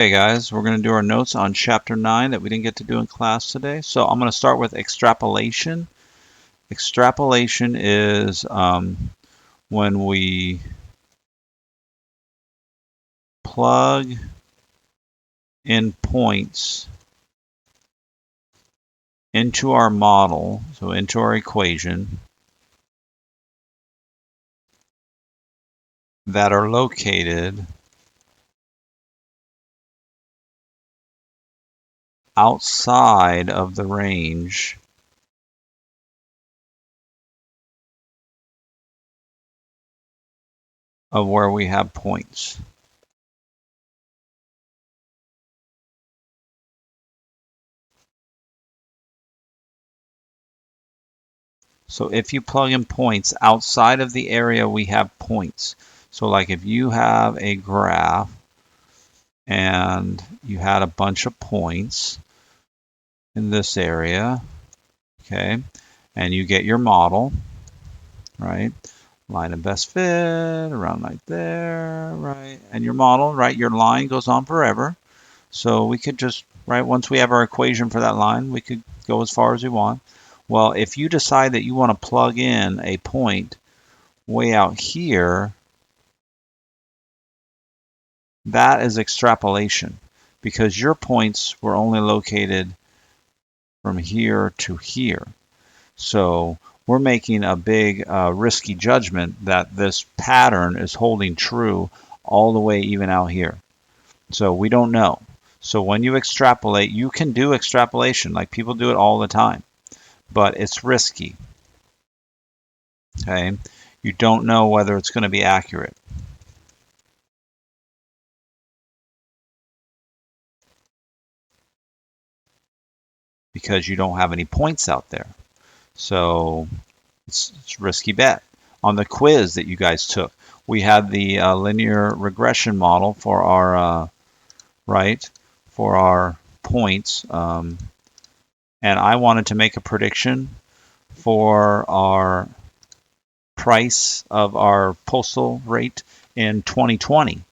Hey guys, we're going to do our notes on chapter 9 that we didn't get to do in class today. So I'm going to start with extrapolation. Extrapolation is when we plug in points into our model, so into our equation, that are located outside of the range of where we have points. So if you plug in points outside of the area we have points, so like if you have a graph and you had a bunch of points in this area, okay, and you get your model, right? Line of best fit, around right there, right? And your model, right, your line goes on forever. So we could just, right, once we have our equation for that line, we could go as far as we want. Well, if you decide that you want to plug in a point way out here, that is extrapolation because your points were only located from here to here. So we're making a big risky judgment that this pattern is holding true all the way even out here. So we don't know. So when you extrapolate, you can do extrapolation, like people do it all the time, but it's risky. Okay, you don't know whether it's going to be accurate. Because you don't have any points out there. So it's a risky bet. On the quiz that you guys took, we had the linear regression model for our for our points, and I wanted to make a prediction for our price of our postal rate in 2020.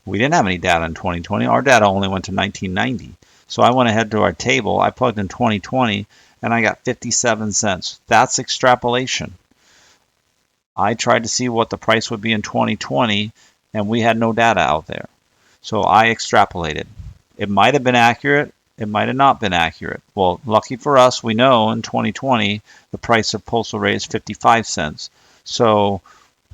We didn't have any data in 2020. Our data only went to 1990. So I went ahead to our table, I plugged in 2020, and I got 57 cents. That's extrapolation. I tried to see what the price would be in 2020, and we had no data out there. So I extrapolated. It might have been accurate. It might have not been accurate. Well, lucky for us, we know in 2020 the price of postal rate is 55 cents. So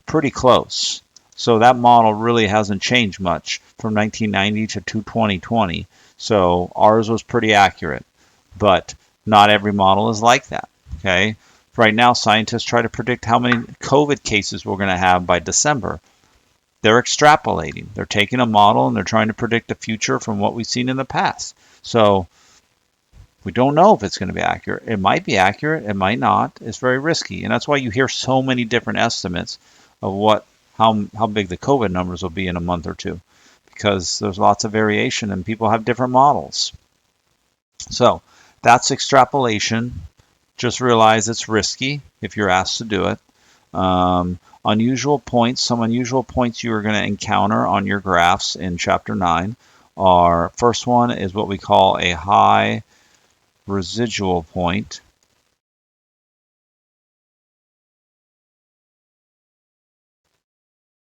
pretty close. So that model really hasn't changed much from 1990 to 2020. So ours was pretty accurate, but not every model is like that. Okay. Right now, scientists try to predict how many COVID cases we're going to have by December. They're extrapolating. They're taking a model and they're trying to predict the future from what we've seen in the past. So we don't know if it's going to be accurate. It might be accurate. It might not. It's very risky. And that's why you hear so many different estimates of how big the COVID numbers will be in a month or two, because there's lots of variation and people have different models. So that's extrapolation. Just realize it's risky if you're asked to do it. Unusual points, some unusual points you are going to encounter on your graphs in chapter 9 are, first one is what we call a high residual point.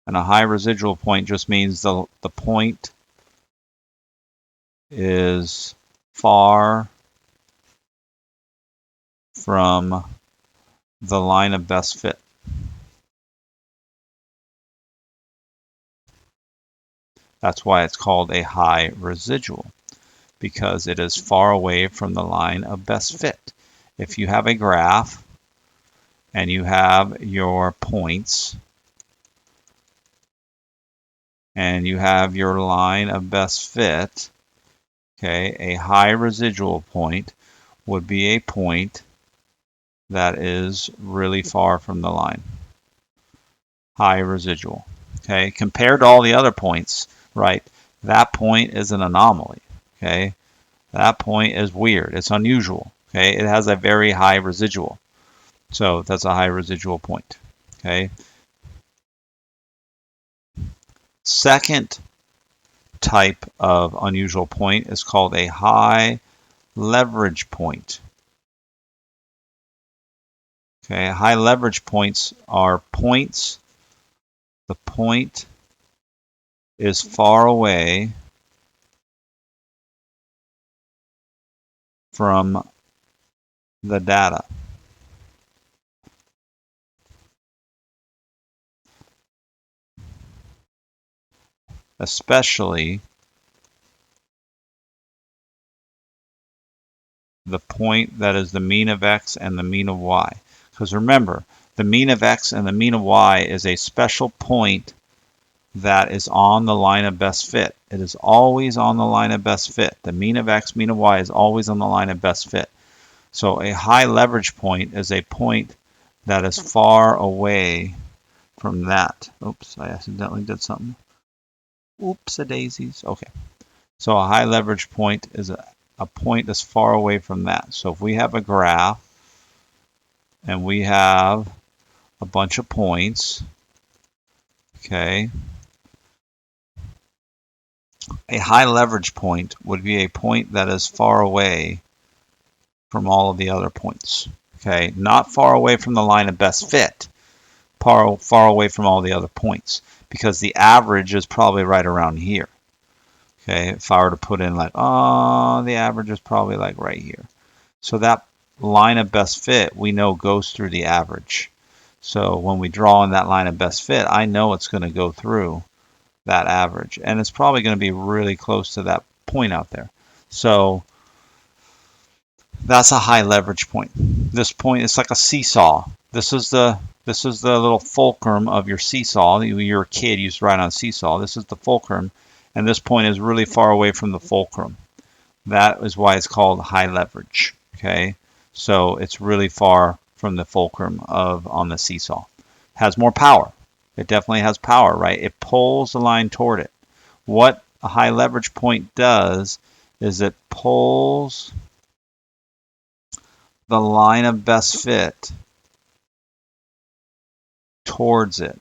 And a high residual point just means the point is far from the line of best fit. That's why it's called a high residual, because it is far away from the line of best fit. If you have a graph and you have your points and you have your line of best fit, okay, a high residual point would be a point that is really far from the line. High residual. Okay, compared to all the other points, right, that point is an anomaly. Okay, that point is weird. It's unusual. Okay, it has a very high residual. So that's a high residual point. Okay. Second type of unusual point is called a high leverage point. Okay, high leverage points are points. The point is far away from the data. Especially the point that is the mean of x and the mean of y. Because remember, the mean of x and the mean of y is a special point that is on the line of best fit. It is always on the line of best fit. The mean of x, mean of y is always on the line of best fit. So a high leverage point is a point that is far away from that. Oops, I accidentally did something. Oops-a-daisies. Okay. So a high leverage point is a point that's far away from that. So if we have a graph and we have a bunch of points, okay, a high leverage point would be a point that is far away from all of the other points. Okay, not far away from the line of best fit, far away from all the other points, because the average is probably right around here. Okay, if I were to put in like, oh, the average is probably like right here. So that line of best fit, we know goes through the average. So when we draw in that line of best fit, I know it's going to go through that average. And it's probably going to be really close to that point out there. So that's a high leverage point. This point is like a seesaw. This is the little fulcrum of your seesaw. You're a kid, you used to ride on a seesaw. This is the fulcrum, and this point is really far away from the fulcrum. That is why it's called high leverage. Okay, so it's really far from the fulcrum on the seesaw. Has more power. It definitely has power, right? It pulls the line toward it. What a high leverage point does is it pulls the line of best fit towards it.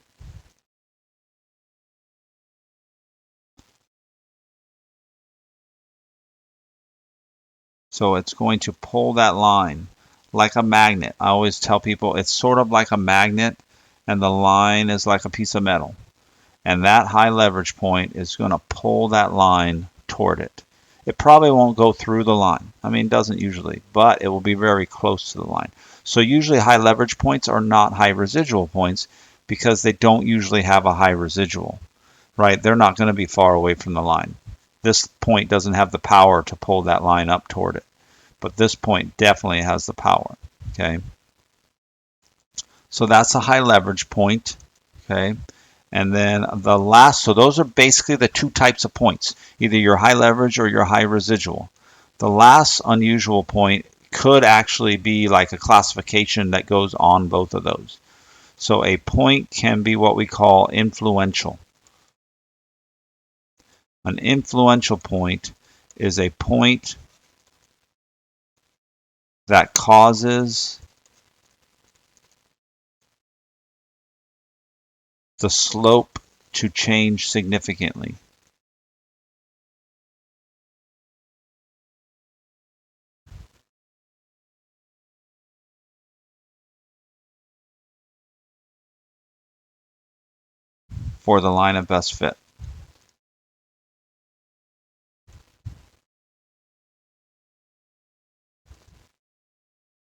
So it's going to pull that line like a magnet. I always tell people it's sort of like a magnet, and the line is like a piece of metal. And that high leverage point is going to pull that line toward it. It probably won't go through the line. I mean, it doesn't usually, but it will be very close to the line. So usually high leverage points are not high residual points because they don't usually have a high residual, right? They're not going to be far away from the line. This point doesn't have the power to pull that line up toward it, but this point definitely has the power, okay? So that's a high leverage point, okay? And then the last, so those are basically the two types of points, either your high leverage or your high residual. The last unusual point could actually be like a classification that goes on both of those. So a point can be what we call influential. An influential point is a point that causes the slope to change significantly. For the line of best fit.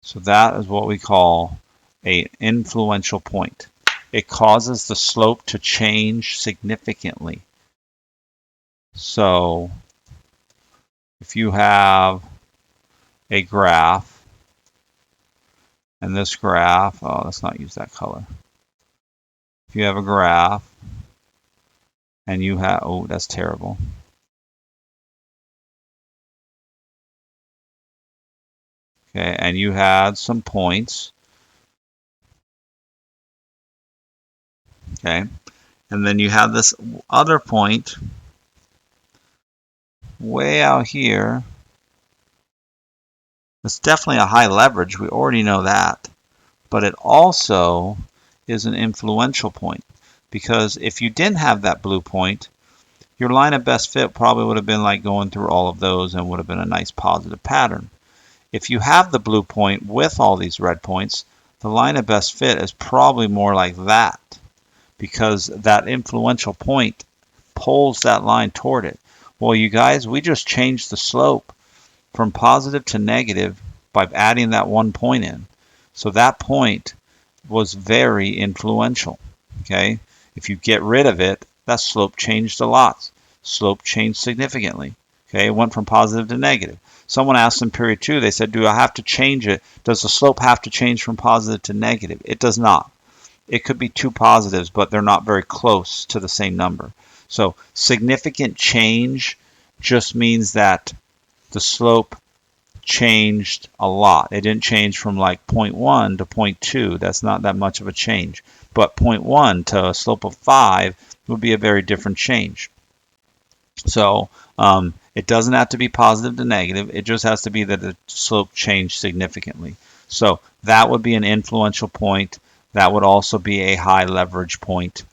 So that is what we call an influential point. It causes the slope to change significantly. So if you have a graph, and this graph, oh, let's not use that color. If you have a graph, and you have, oh, that's terrible. Okay, and you had some points. Okay, and then you have this other point way out here. It's definitely a high leverage. We already know that. But it also is an influential point, because if you didn't have that blue point, your line of best fit probably would have been like going through all of those and would have been a nice positive pattern. If you have the blue point with all these red points, the line of best fit is probably more like that, because that influential point pulls that line toward it. Well, you guys, we just changed the slope from positive to negative by adding that one point in. So that point was very influential. Okay, if you get rid of it, that slope changed a lot. Slope changed significantly. Okay, it went from positive to negative. Someone asked in period 2, they said, do I have to change it? Does the slope have to change from positive to negative? It does not. It could be two positives, but they're not very close to the same number. So significant change just means that the slope changed a lot. It didn't change from like 0.1 to 0.2. That's not that much of a change. But 0.1 to a slope of 5 would be a very different change. So it doesn't have to be positive to negative. It just has to be that the slope changed significantly. So that would be an influential point. That would also be a high leverage point.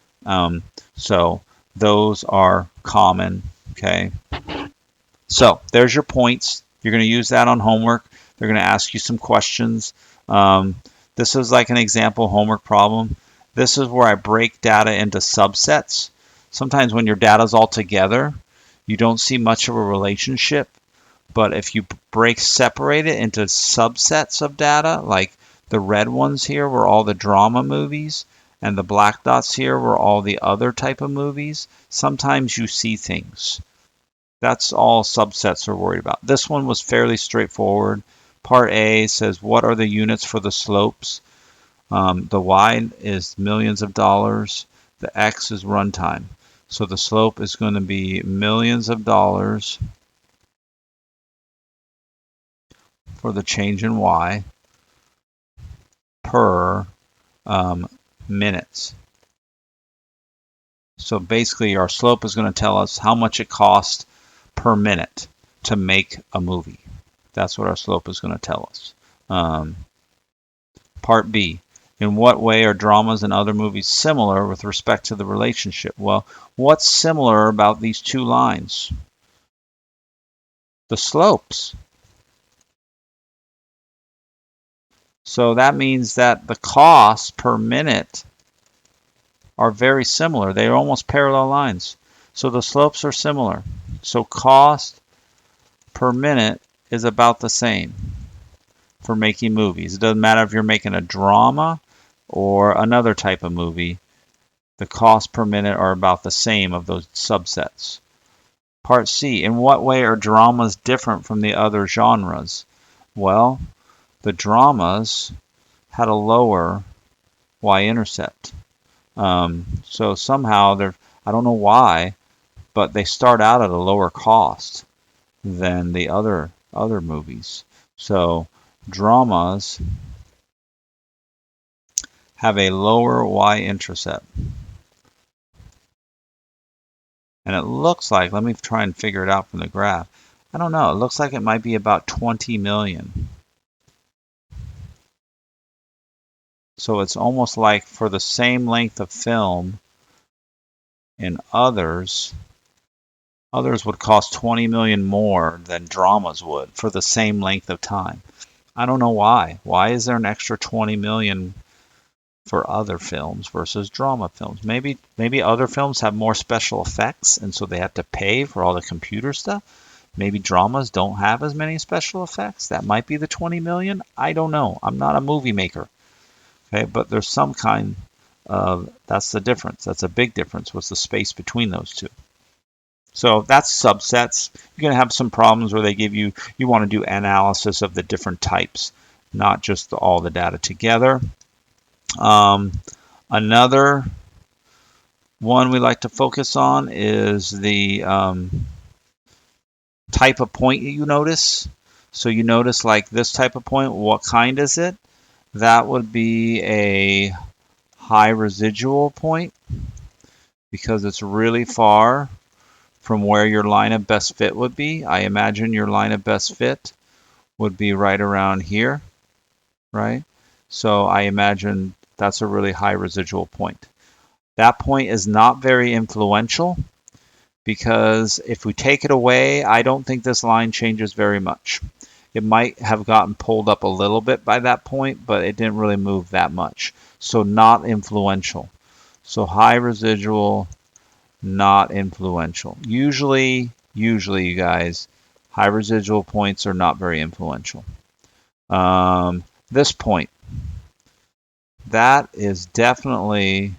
So those are common. Okay. So there's your points. You're going to use that on homework. They're going to ask you some questions. This is like an example homework problem. This is where I break data into subsets. Sometimes when your data is all together, you don't see much of a relationship. But if you separate it into subsets of data, like the red ones here were all the drama movies, and the black dots here were all the other type of movies, sometimes you see things. That's all subsets are worried about. This one was fairly straightforward. Part A says, what are the units for the slopes? The Y is millions of dollars. The X is runtime. So the slope is going to be millions of dollars for the change in Y per minutes. So basically our slope is going to tell us how much it costs per minute to make a movie. That's what our slope is going to tell us. Part B. In what way are dramas and other movies similar with respect to the relationship? Well, what's similar about these two lines? The slopes. So that means that the costs per minute are very similar. They are almost parallel lines. So the slopes are similar. So cost per minute is about the same for making movies. It doesn't matter if you're making a drama or another type of movie. The cost per minute are about the same of those subsets. Part C. In what way are dramas different from the other genres? Well, the dramas had a lower y-intercept. So somehow I don't know why, but they start out at a lower cost than the other movies. So dramas have a lower y-intercept. And it looks like, let me try and figure it out from the graph. I don't know, it looks like it might be about 20 million. So it's almost like for the same length of film in others would cost 20 million more than dramas would for the same length of time. I don't know why. Why is there an extra 20 million for other films versus drama films? Maybe other films have more special effects and so they have to pay for all the computer stuff. Maybe dramas don't have as many special effects. That might be the 20 million. I don't know. I'm not a movie maker. Okay, but there's some kind of, that's the difference. That's a big difference. What's the space between those two? So that's subsets. You're going to have some problems where they give you want to do analysis of the different types, not just all the data together. Another one we like to focus on is the type of point you notice. So you notice like this type of point, what kind is it? That would be a high residual point because it's really far from where your line of best fit would be. I imagine your line of best fit would be right around here, right? So I imagine that's a really high residual point. That point is not very influential because if we take it away, I don't think this line changes very much. It might have gotten pulled up a little bit by that point, but it didn't really move that much. So not influential. So high residual, not influential. Usually you guys, high residual points are not very influential. This point, that is definitely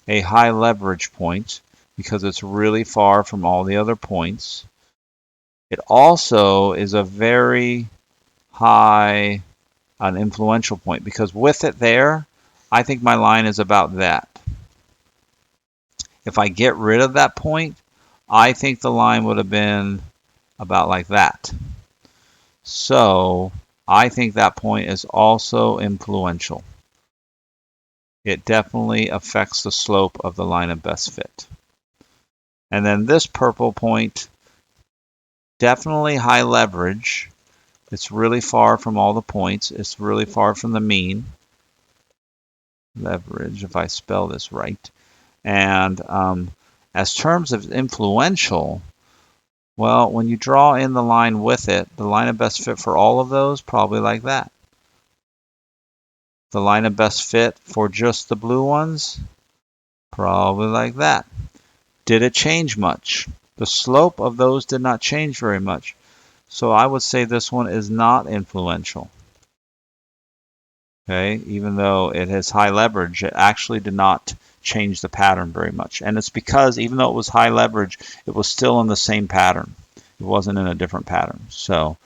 a high leverage point because it's really far from all the other points. It also is a very high, an influential point because with it there, I think my line is about that. If I get rid of that point, I think the line would have been about like that. So I think that point is also influential. It definitely affects the slope of the line of best fit. And then this purple point, definitely high leverage. It's really far from all the points. It's really far from the mean. Leverage, if I spell this right. And as terms of influential, well, when you draw in the line with it, the line of best fit for all of those, probably like that. The line of best fit for just the blue ones, probably like that. Did it change much? The slope of those did not change very much. So I would say this one is not influential. Okay, even though it has high leverage, it actually did not change the pattern very much. And it's because even though it was high leverage, it was still in the same pattern. It wasn't in a different pattern. So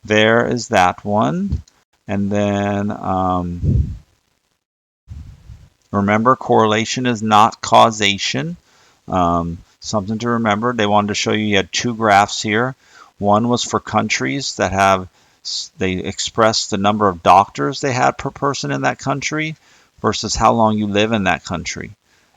there is that one. And then remember, correlation is not causation. Something to remember. They wanted to show you had two graphs here. One was for countries that they expressed the number of doctors they had per person in that country versus how long you live in that country.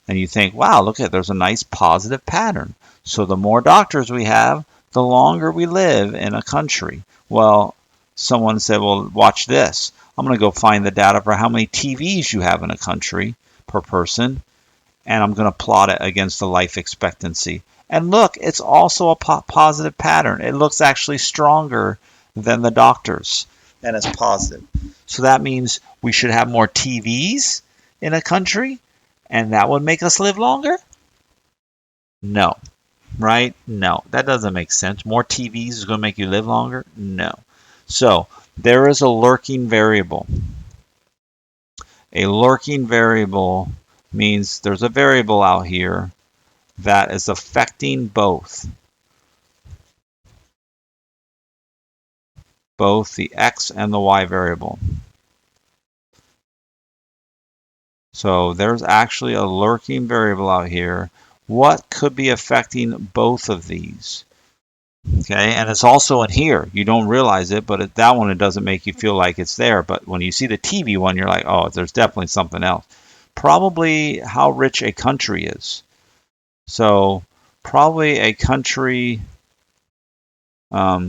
And you think, wow, look at, there's a nice positive pattern. So the more doctors we have, the longer we live in a country. Well, someone said, well, watch this. I'm going to go find the data for how many TVs you have in a country per person, and I'm going to plot it against the life expectancy. And look, it's also a positive pattern. It looks actually stronger than the doctors, and it's positive. So that means we should have more TVs in a country, and that would make us live longer? No, right? No, that doesn't make sense. More TVs is going to make you live longer? No. So there is a lurking variable. A lurking variable means there's a variable out here that is affecting both the x and the y variable. So there's actually a lurking variable out here. What could be affecting both of these? Okay, and it's also in here. You don't realize it, but that one, it doesn't make you feel like it's there. But when you see the TV one, you're like, oh, there's definitely something else. Probably how rich a country is. So probably a country, how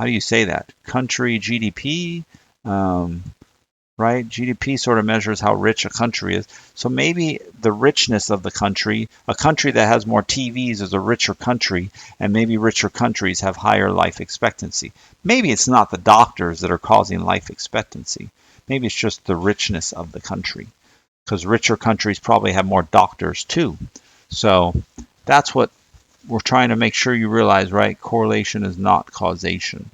do you say that? Country GDP, right? GDP sort of measures how rich a country is. So maybe the richness of the country, a country that has more TVs is a richer country, and maybe richer countries have higher life expectancy. Maybe it's not the doctors that are causing life expectancy. Maybe it's just the richness of the country, because richer countries probably have more doctors too. So that's what we're trying to make sure you realize, right? Correlation is not causation.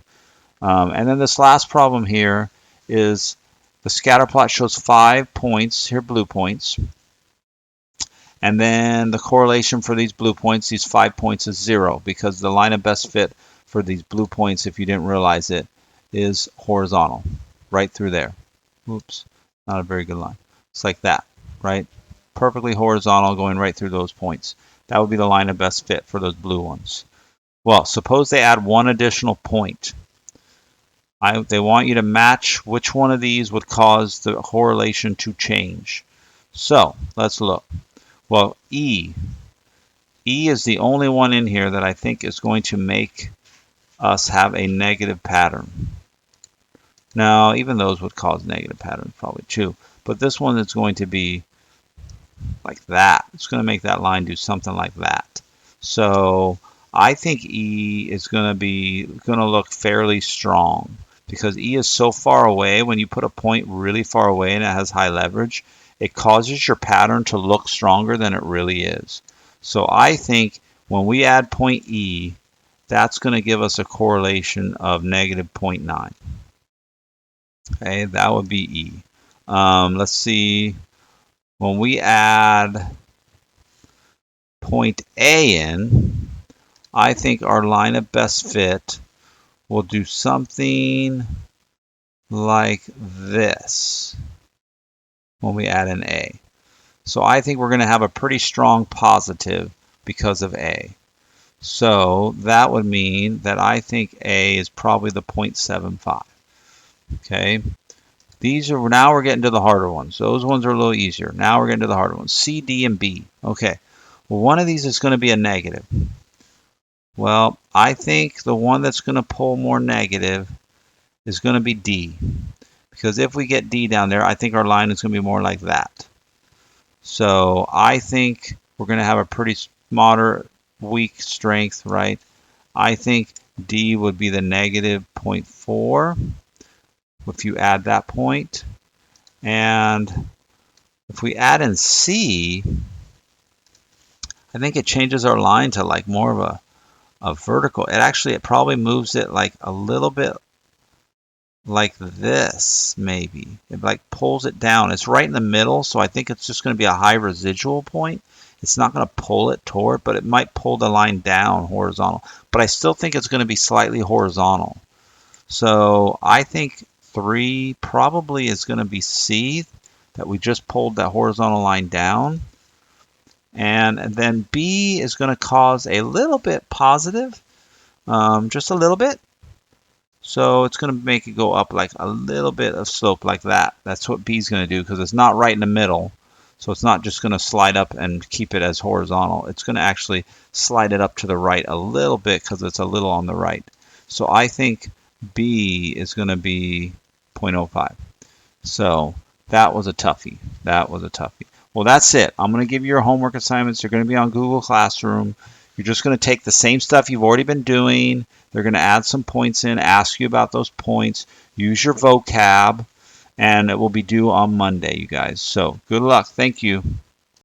And then this last problem here is the scatter plot shows 5 points, here blue points. And then the correlation for these blue points, these 5 points, is 0 because the line of best fit for these blue points, if you didn't realize it, is horizontal, right through there. Oops, not a very good line. It's like that, right? Perfectly horizontal going right through those points. That would be the line of best fit for those blue ones. Well, suppose they add one additional point. They want you to match which one of these would cause the correlation to change. So let's look. Well, E is the only one in here that I think is going to make us have a negative pattern. Now, even those would cause negative patterns probably too. But this one is going to be like that. It's going to make that line do something like that. So I think E is going to look fairly strong because E is so far away. When you put a point really far away and it has high leverage, it causes your pattern to look stronger than it really is. So I think when we add point E, that's going to give us a correlation of negative 0.9. Okay, that would be E. Let's see. When we add point A in, I think our line of best fit will do something like this when we add an A. So I think we're going to have a pretty strong positive because of A. So that would mean that I think A is probably the 0.75. Okay. Now we're getting to the harder ones. Those ones are a little easier. Now we're getting to the harder ones. C, D, and B. Okay. Well, one of these is going to be a negative. Well, I think the one that's going to pull more negative is going to be D. Because if we get D down there, I think our line is going to be more like that. So I think we're going to have a pretty moderate, weak strength, right? I think D would be the negative 0.4 if you add that point. And if we add in C, I think it changes our line to like more of a vertical. It probably moves it like a little bit like this, maybe. It like pulls it down. It's right in the middle, so I think it's just going to be a high residual point. It's not going to pull it toward, but it might pull the line down horizontal. But I still think it's going to be slightly horizontal. So I think 3 probably is going to be C, that we just pulled that horizontal line down. And then B is going to cause a little bit positive, just a little bit. So it's going to make it go up like a little bit of slope like that. That's what B is going to do because it's not right in the middle. So it's not just going to slide up and keep it as horizontal. It's going to actually slide it up to the right a little bit because it's a little on the right. So I think B is going to be 0.05. So that was a toughie. That was a toughie. Well, that's it. I'm going to give you your homework assignments. They're going to be on Google Classroom. You're just going to take the same stuff you've already been doing. They're going to add some points in, ask you about those points. Use your vocab, and it will be due on Monday, you guys. So good luck. Thank you.